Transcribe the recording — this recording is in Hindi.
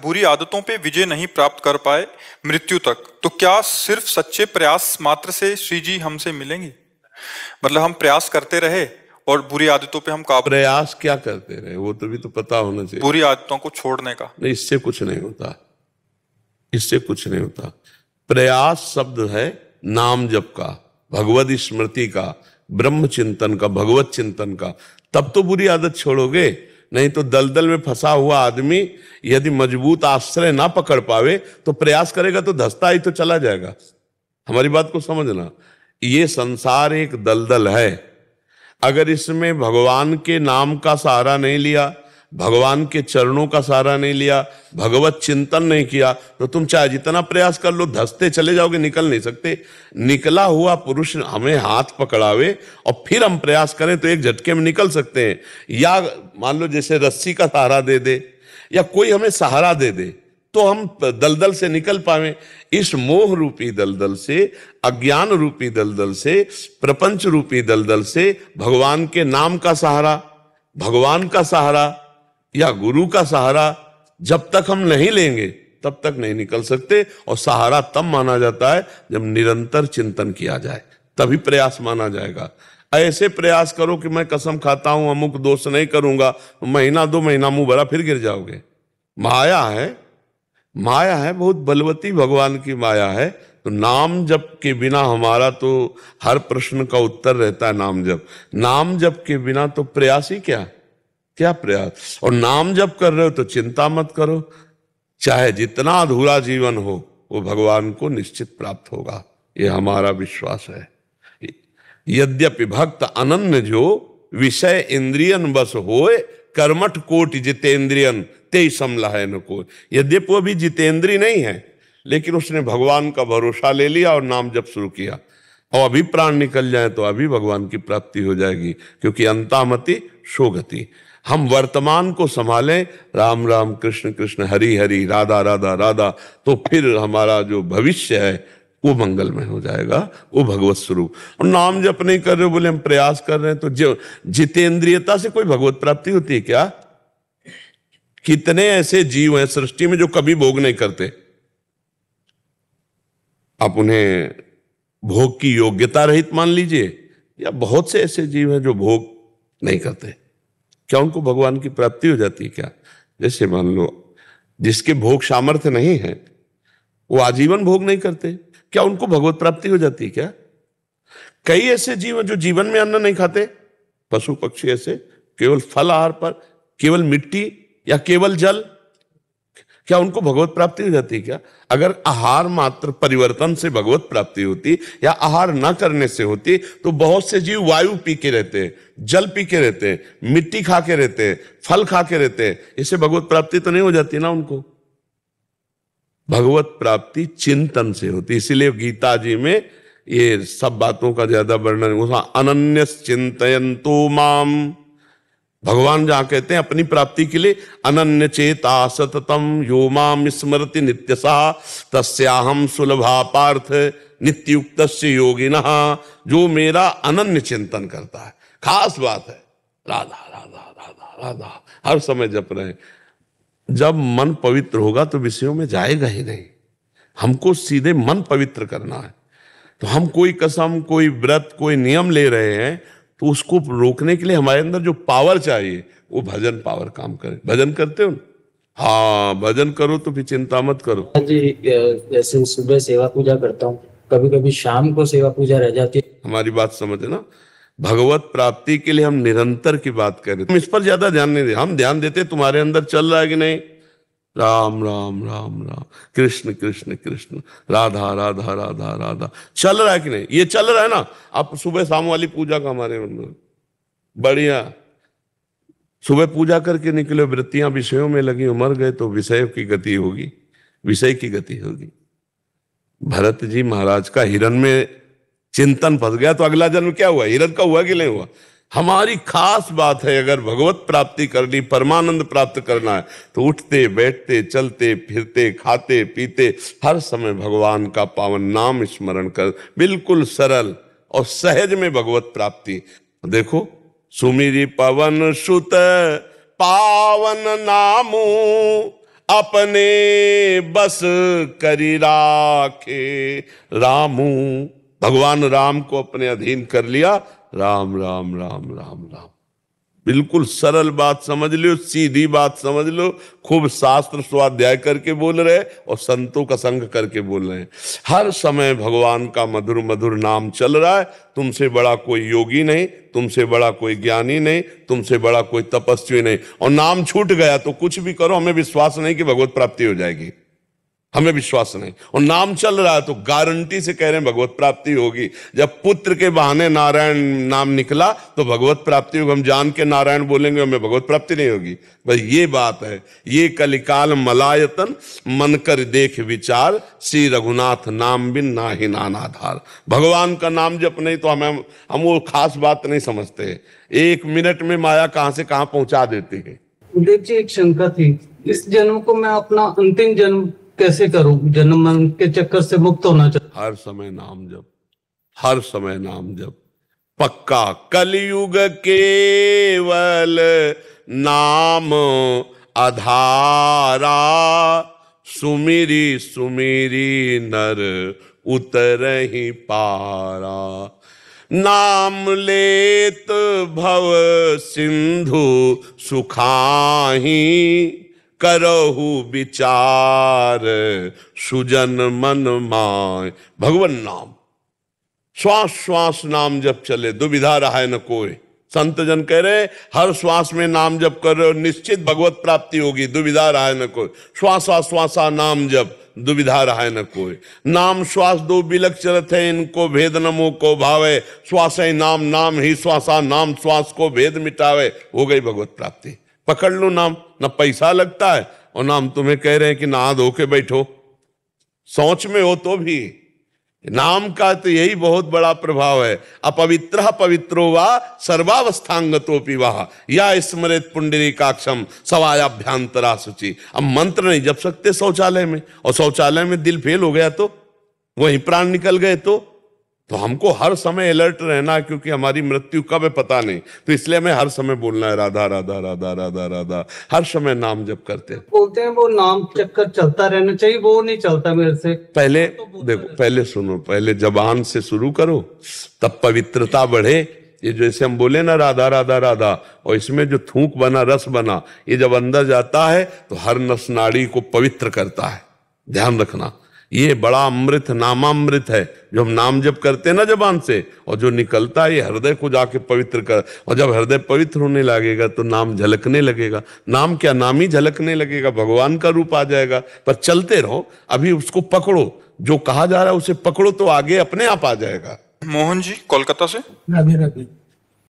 बुरी आदतों पे विजय नहीं प्राप्त कर पाए मृत्यु तक, तो क्या सिर्फ सच्चे प्रयास मात्र से श्री जी हमसे मिलेंगे? मतलब हम प्रयास करते रहे और बुरी आदतों पे हम काबू, प्रयास क्या करते रहे वो तो भी तो पता होना चाहिए। बुरी आदतों को छोड़ने का नहीं, इससे कुछ नहीं होता, इससे कुछ नहीं होता। प्रयास शब्द है नाम जप का, भगवत स्मृति का, ब्रह्म चिंतन का, भगवत चिंतन का, तब तो बुरी आदत छोड़ोगे। नहीं तो दलदल में फंसा हुआ आदमी यदि मजबूत आश्रय ना पकड़ पावे तो प्रयास करेगा तो धंसता ही तो चला जाएगा। हमारी बात को समझना, ये संसार एक दलदल है। अगर इसमें भगवान के नाम का सहारा नहीं लिया, भगवान के चरणों का सहारा नहीं लिया, भगवत चिंतन नहीं किया, तो तुम चाहे जितना प्रयास कर लो धंसते चले जाओगे, निकल नहीं सकते। निकला हुआ पुरुष हमें हाथ पकड़ावे और फिर हम प्रयास करें तो एक झटके में निकल सकते हैं। या मान लो जैसे रस्सी का सहारा दे दे या कोई हमें सहारा दे दे तो हम दलदल से निकल पावे। इस मोह रूपी दलदल से, अज्ञान रूपी दलदल से, प्रपंच रूपी दलदल से भगवान के नाम का सहारा, भगवान का सहारा या गुरु का सहारा जब तक हम नहीं लेंगे तब तक नहीं निकल सकते। और सहारा तब माना जाता है जब निरंतर चिंतन किया जाए, तभी प्रयास माना जाएगा। ऐसे प्रयास करो कि मैं कसम खाता हूं अमुक दोष नहीं करूंगा, महीना 2 महीना मुंह भरा फिर गिर जाओगे। माया है, माया है, बहुत बलवती भगवान की माया है। तो नाम जप के बिना हमारा तो हर प्रश्न का उत्तर रहता है नाम जप। नाम जप के बिना तो प्रयास ही क्या, क्या प्रयास। और नाम जप कर रहे हो तो चिंता मत करो, चाहे जितना अधूरा जीवन हो वो भगवान को निश्चित प्राप्त होगा, ये हमारा विश्वास है। यद्यपि भक्त अनन्य जो विषय इंद्रियन बस होए, कर्मठ कोटि जितेंद्रियन ते समलहै न कोय। यद्यपि वो भी जितेंद्री नहीं है लेकिन उसने भगवान का भरोसा ले लिया और नाम जप शुरू किया, और अभी प्राण निकल जाए तो अभी भगवान की प्राप्ति हो जाएगी, क्योंकि अंतामति शोगति। हम वर्तमान को संभालें, राम राम कृष्ण कृष्ण हरि हरि राधा राधा राधा, तो फिर हमारा जो भविष्य है वो मंगलमय हो जाएगा, वो भगवत स्वरूप। और नाम जप नहीं कर रहे बोले हम प्रयास कर रहे हैं, तो जो जितेंद्रियता से कोई भगवत प्राप्ति होती है क्या? कितने ऐसे जीव हैं सृष्टि में जो कभी भोग नहीं करते, आप उन्हें भोग की योग्यता रहित मान लीजिए, या बहुत से ऐसे जीव हैं जो भोग नहीं करते, क्या उनको भगवान की प्राप्ति हो जाती है क्या? जैसे मान लो जिसके भोग सामर्थ्य नहीं है वो आजीवन भोग नहीं करते, क्या उनको भगवत प्राप्ति हो जाती है क्या? कई ऐसे जीव हैं जो जीवन में अन्न नहीं खाते, पशु पक्षी ऐसे, केवल फल आहार पर, केवल मिट्टी या केवल जल, क्या उनको भगवत प्राप्ति हो जाती है क्या? अगर आहार मात्र परिवर्तन से भगवत प्राप्ति होती या आहार न करने से होती तो बहुत से जीव वायु पी के रहते हैं, जल पी के रहते हैं, मिट्टी खा के रहते हैं, फल खा के रहते हैं, इससे भगवत प्राप्ति तो नहीं हो जाती ना उनको। भगवत प्राप्ति चिंतन से होती, इसीलिए गीता जी में ये सब बातों का ज्यादा वर्णन, अनन्य चिंतयन्तु माम, भगवान जहां कहते हैं अपनी प्राप्ति के लिए अनन्य चेता सततम यो माम स्मरति नित्यसा तस्याहम सुलभा पार्थ नित्युक्तस्य योगिनः, जो मेरा अनन्य चिंतन करता है। खास बात है, राधा राधा राधा राधा हर समय जप रहे। जब मन पवित्र होगा तो विषयों में जाएगा ही नहीं। हमको सीधे मन पवित्र करना है, तो हम कोई कसम, कोई व्रत, कोई नियम ले रहे हैं तो उसको रोकने के लिए हमारे अंदर जो पावर चाहिए वो भजन पावर काम करे। भजन करते हो? हाँ, भजन करो तो फिर चिंता मत करो। जी, जैसे सुबह सेवा पूजा करता हूँ, कभी कभी शाम को सेवा पूजा रह जाती है। हमारी बात समझना, भगवत प्राप्ति के लिए हम निरंतर की बात करें, हम इस पर ज्यादा ध्यान नहीं दे, हम ध्यान देते तुम्हारे अंदर चल रहा है कि नहीं, राम राम राम राम कृष्ण कृष्ण कृष्ण राधा राधा राधा राधा चल रहा है कि नहीं? ये चल रहा है ना। आप सुबह शाम वाली पूजा का हमारे अंदर बढ़िया, सुबह पूजा करके निकले, वृत्तियां विषयों में लगी, मर गए तो विषय की गति होगी, विषय की गति होगी। भरत जी महाराज का हिरण में चिंतन फंस गया तो अगला जन्म क्या हुआ? हिरण का हुआ कि नहीं हुआ? हमारी खास बात है, अगर भगवत प्राप्ति करनी, परमानंद प्राप्त करना है तो उठते बैठते चलते फिरते खाते पीते हर समय भगवान का पावन नाम स्मरण कर, बिल्कुल सरल और सहज में भगवत प्राप्ति। देखो, सुमिरि पवन सुत पावन नामू अपने बस करी राखे रामू। भगवान राम को अपने अधीन कर लिया। राम राम राम राम राम। बिल्कुल सरल बात समझ लो, सीधी बात समझ लो। खूब शास्त्र स्वाध्याय करके बोल रहे और संतों का संग करके बोल रहे हैं। हर समय भगवान का मधुर मधुर नाम चल रहा है। तुमसे बड़ा कोई योगी नहीं, तुमसे बड़ा कोई ज्ञानी नहीं, तुमसे बड़ा कोई तपस्वी नहीं। और नाम छूट गया तो कुछ भी करो, हमें विश्वास नहीं कि भगवत प्राप्ति हो जाएगी, हमें विश्वास नहीं। और नाम चल रहा है तो गारंटी से कह रहे हैं भगवत प्राप्ति होगी। जब पुत्र के बहाने नारायण नाम निकला तो भगवत प्राप्ति होगी। हम जान के नारायण बोलेंगे, हमें भगवत प्राप्ति नहीं होगी। भाई ये बात है। ये कलिकाल मलायतन मन कर देख विचार, श्री रघुनाथ नाम बिन नाहि नानाधार। भगवान का नाम जप नहीं तो हम वो खास बात नहीं समझते। 1 मिनट में माया कहां से कहां पहुंचा देती है। गुरुदेव जी, एक शंका थी, इस जन्म को मैं अपना अंतिम जन्म कैसे करूं? जन्म मरण के चक्कर से मुक्त होना चाहिए। हर समय नाम जप, हर समय नाम जप पक्का। कलयुग केवल नाम आधारा, सुमिरी सुमिरी नर उतरहि पारा। नाम लेत भव सिंधु सुखाही, करहु विचार सुजन मन माय। भगवन नाम, श्वास श्वास नाम जप चले, दुविधा रहा न कोई। संत जन कह रहे हर श्वास में नाम जप कर रहे हो, निश्चित भगवत प्राप्ति होगी, दुविधा रहा न कोई। श्वासा श्वासा नाम जप, दुविधा रहा न कोई। नाम श्वास दो बिलक चलत है, इनको भेद न मोह को भावे। श्वास नाम, नाम ही श्वासा, नाम श्वास को भेद मिटावे। हो गई भगवत प्राप्ति। पकड़ लो नाम, ना पैसा लगता है और नाम तुम्हें कह रहे हैं कि नहा धो के बैठो, सोच में हो तो भी। नाम का तो यही बहुत बड़ा प्रभाव है। अपवित्र पवित्रो वा सर्वावस्थांगतोपि वाह, या स्मृत पुंडरीकाक्षम सवायाभ्यांतरा शुचि। अब मंत्र नहीं जप सकते शौचालय में, और शौचालय में दिल फेल हो गया तो, वहीं प्राण निकल गए तो हमको हर समय अलर्ट रहना, क्योंकि हमारी मृत्यु कब है पता नहीं। तो इसलिए हमें हर समय बोलना है राधा राधा राधा राधा राधा। हर समय नाम जप करते हैं। बोलते हैं वो नाम चक्कर चलता रहना चाहिए, वो नहीं चलता मेरे से। पहले देखो, पहले सुनो, पहले जबान से शुरू करो, तब पवित्रता बढ़े। ये जैसे हम बोले ना राधा राधा राधा, और इसमें जो थूक बना, रस बना, ये जब अंदर जाता है तो हर नस नाड़ी को पवित्र करता है। ध्यान रखना, ये बड़ा अमृत, नामामृत है जो हम नाम जप करते हैं ना जबान से, और जो निकलता है ये हृदय को जाके पवित्र कर। और जब हृदय पवित्र होने लगेगा तो नाम झलकने लगेगा। नाम क्या, नाम ही झलकने लगेगा, भगवान का रूप आ जाएगा। पर चलते रहो, अभी उसको पकड़ो, जो कहा जा रहा है उसे पकड़ो, तो आगे अपने आप आ जाएगा। मोहन जी कोलकाता से। राधे राधे।